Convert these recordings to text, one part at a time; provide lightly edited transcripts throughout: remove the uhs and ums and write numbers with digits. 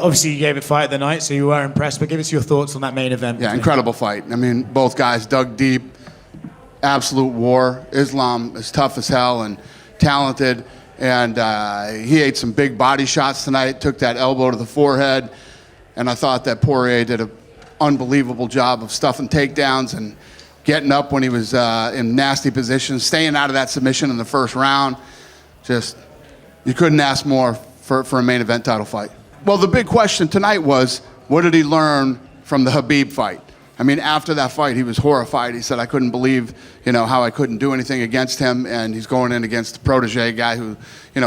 Obviously, you gave it fight of the night, so you were impressed, but give us your thoughts on that main event. Yeah, incredible fight. I mean, both guys dug deep, absolute war. Islam is tough as hell and talented, and he ate some big body shots tonight, took that elbow to the forehead, and I thought that Poirier did an unbelievable job of stuffing takedowns and getting up when he was in nasty positions, staying out of that submission in the first round. Just, you couldn't ask more for a main event title fight. Well, the big question tonight was, what did he learn from the Khabib fight? I mean, after that fight, he was horrified. He said, I couldn't believe, how I couldn't do anything against him, and he's going in against a protege guy who,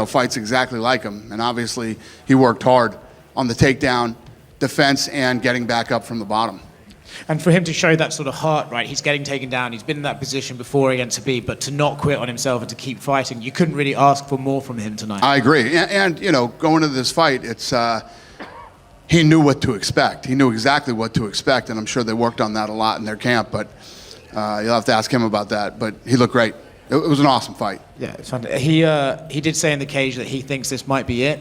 fights exactly like him. And obviously, he worked hard on the takedown, defense, and getting back up from the bottom. And for him to show that sort of heart, right, he's getting taken down, he's been in that position before against Khabib, but to not quit on himself and to keep fighting, you couldn't really ask for more from him tonight. I agree. And going into this fight, it's he knew what to expect. He knew exactly what to expect, and I'm sure they worked on that a lot in their camp, but you'll have to ask him about that. But he looked great. It was an awesome fight. Yeah, it's fun. He did say in the cage that he thinks this might be it.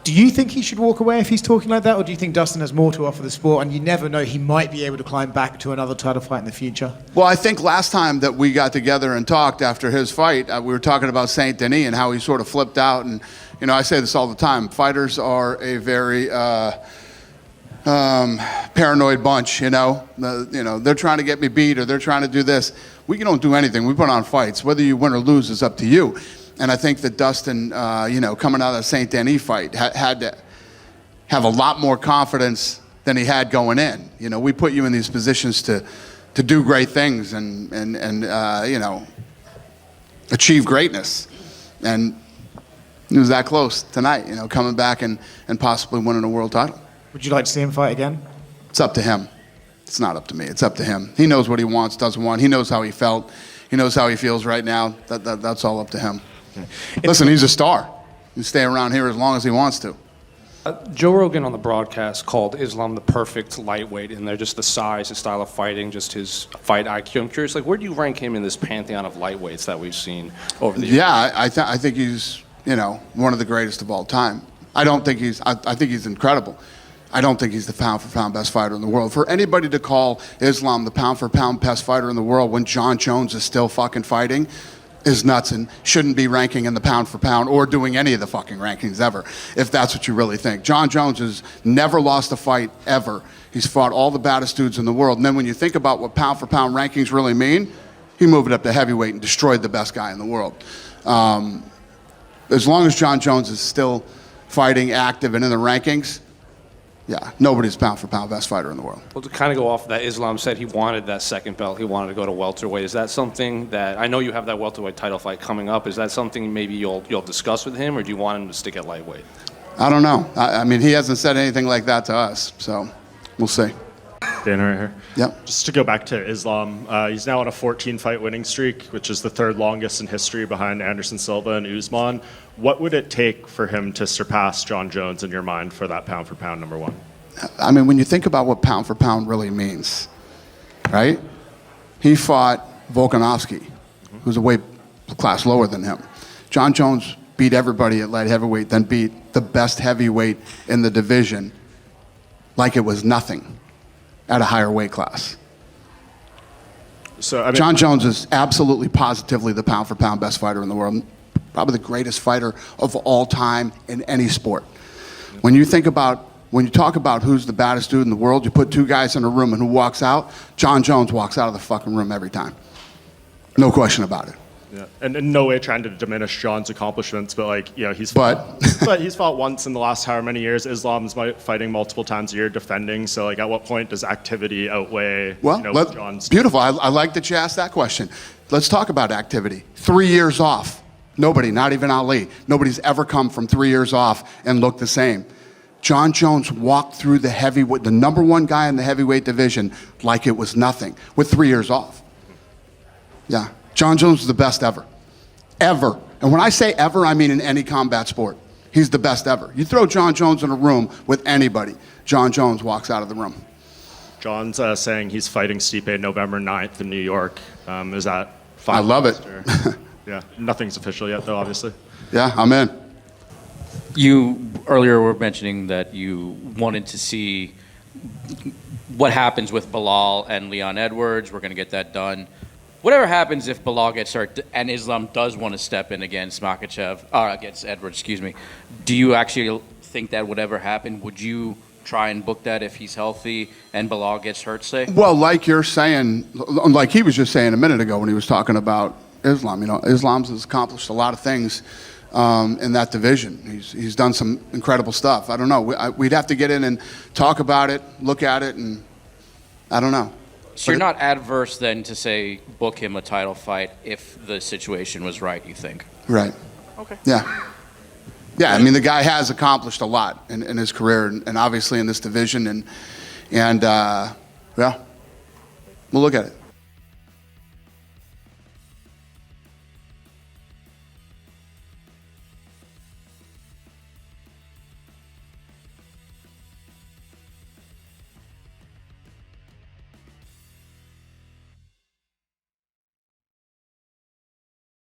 Do you think he should walk away if he's talking like that, or do you think Dustin has more to offer the sport, and you never know, he might be able to climb back to another title fight in the future? Well, I think last time that we got together and talked after his fight, we were talking about Saint Denis and how he sort of flipped out. And, I say this all the time. Fighters are a very paranoid bunch, They're trying to get me beat, or they're trying to do this. We don't do anything. We put on fights. Whether you win or lose is up to you. And I think that Dustin, coming out of the Saint Denis fight, had to have a lot more confidence than he had going in. We put you in these positions to do great things and achieve greatness. And he was that close tonight, coming back and possibly winning a world title. Would you like to see him fight again? It's up to him. It's not up to me. It's up to him. He knows what he wants, doesn't want. He knows how he felt. He knows how he feels right now. That's all up to him. Okay. Listen, he's a star. He can stay around here as long as he wants to. Joe Rogan on the broadcast called Islam the perfect lightweight, and they're just the size, his style of fighting, just his fight IQ. I'm curious, where do you rank him in this pantheon of lightweights that we've seen over the years? Yeah, I think he's, one of the greatest of all time. I think he's incredible. I don't think he's the pound-for-pound best fighter in the world. For anybody to call Islam the pound-for-pound best fighter in the world when John Jones is still fucking fighting is nuts and shouldn't be ranking in the pound-for-pound or doing any of the fucking rankings ever, if that's what you really think. John Jones has never lost a fight, ever. He's fought all the baddest dudes in the world. And then when you think about what pound-for-pound rankings really mean, he moved it up to heavyweight and destroyed the best guy in the world. As long as John Jones is still fighting, active, and in the rankings, yeah, nobody's pound-for-pound best fighter in the world. Well, to kind of go off of that, Islam said he wanted that second belt. He wanted to go to welterweight. Is that something that, I know you have that welterweight title fight coming up. Is that something maybe you'll discuss with him, or do you want him to stick at lightweight? I don't know. I mean, he hasn't said anything like that to us, so we'll see. Dana right here. Yep. Just to go back to Islam, he's now on a 14-fight winning streak, which is the third longest in history behind Anderson Silva and Usman. What would it take for him to surpass John Jones in your mind for that pound-for-pound number one? I mean, when you think about what pound-for-pound really means, right? He fought Volkanovski, who's a weight class lower than him. John Jones beat everybody at light heavyweight, then beat the best heavyweight in the division like it was nothing at a higher weight class. So, John Jones is absolutely, positively the pound-for-pound best fighter in the world. Probably the greatest fighter of all time in any sport. When you talk about who's the baddest dude in the world, you put two guys in a room and who walks out, John Jones walks out of the fucking room every time. No question about it. Yeah, and in no way trying to diminish John's accomplishments, but he's fought once in the last however many years. Islam's fighting multiple times a year, defending. So at what point does activity outweigh John's? Beautiful. I like that you asked that question. Let's talk about activity. 3 years off. Nobody, not even Ali. Nobody's ever come from 3 years off and looked the same. John Jones walked through the number one guy in the heavyweight division like it was nothing with 3 years off. Yeah. John Jones is the best ever. Ever. And when I say ever, I mean in any combat sport. He's the best ever. You throw John Jones in a room with anybody, John Jones walks out of the room. John's saying he's fighting Stipe November 9th in New York. Is that I love it. Yeah, nothing's official yet, though, obviously. Yeah, I'm in. You earlier we're mentioning that you wanted to see what happens with Bilal and Leon Edwards. We're going to get that done. Whatever happens if Bilal gets hurt and Islam does want to step in against against Edwards, excuse me, do you actually think that would ever happen? Would you try and book that if he's healthy and Bilal gets hurt, say? Well, like you're saying, like he was just saying a minute ago when he was talking about Islam, Islam's has accomplished a lot of things in that division. He's done some incredible stuff. I don't know. We'd have to get in and talk about it, look at it, and I don't know. So you're not adverse then to say book him a title fight if the situation was right, you think? Right. Okay. Yeah. Yeah, I mean, the guy has accomplished a lot in his career and obviously in this division. And yeah, we'll look at it.